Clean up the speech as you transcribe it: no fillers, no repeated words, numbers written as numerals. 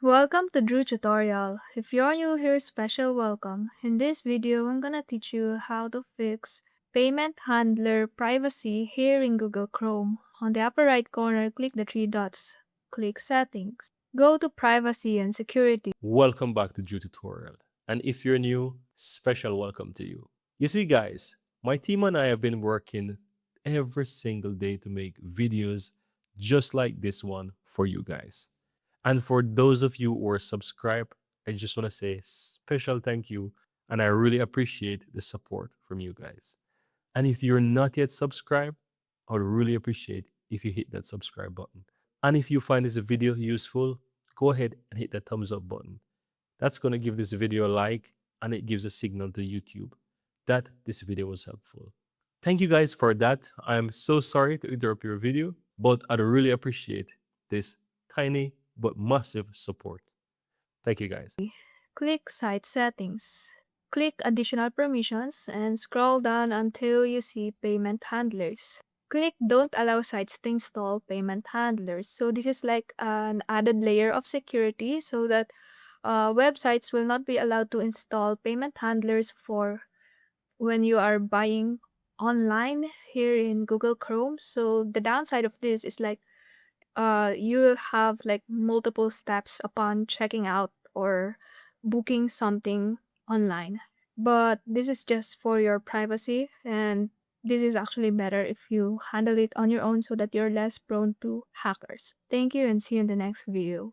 Welcome to Drew Tutorial. If you're new here, special welcome. In this video, I'm gonna teach you how to fix payment handler privacy here in Google Chrome. On the upper right corner, click the three dots. Click Settings. Go to Privacy and Security. Welcome back to Drew Tutorial. And if you're new, special welcome to you. You see, guys, my team and I have been working every single day to make videos just like this one for you guys. And for those of you who are subscribed, I just want to say special thank you. And I really appreciate the support from you guys. And if you're not yet subscribed, I would really appreciate if you hit that subscribe button. And if you find this video useful, go ahead and hit that thumbs up button. That's going to give this video a like and it gives a signal to YouTube that this video was helpful. Thank you guys for that. I'm so sorry to interrupt your video, but I'd really appreciate this tiny but massive support. Thank you guys. Click Site Settings. Click Additional Permissions and scroll down until you see Payment Handlers. Click Don't Allow Sites to install Payment Handlers. So this is like an added layer of security so that websites will not be allowed to install payment handlers for when you are buying online here in Google Chrome. So the downside of this is like you will have like multiple steps upon checking out or booking something online. But this is just for your privacy, and this is actually better if you handle it on your own so that you're less prone to hackers. Thank you and see you in the next video.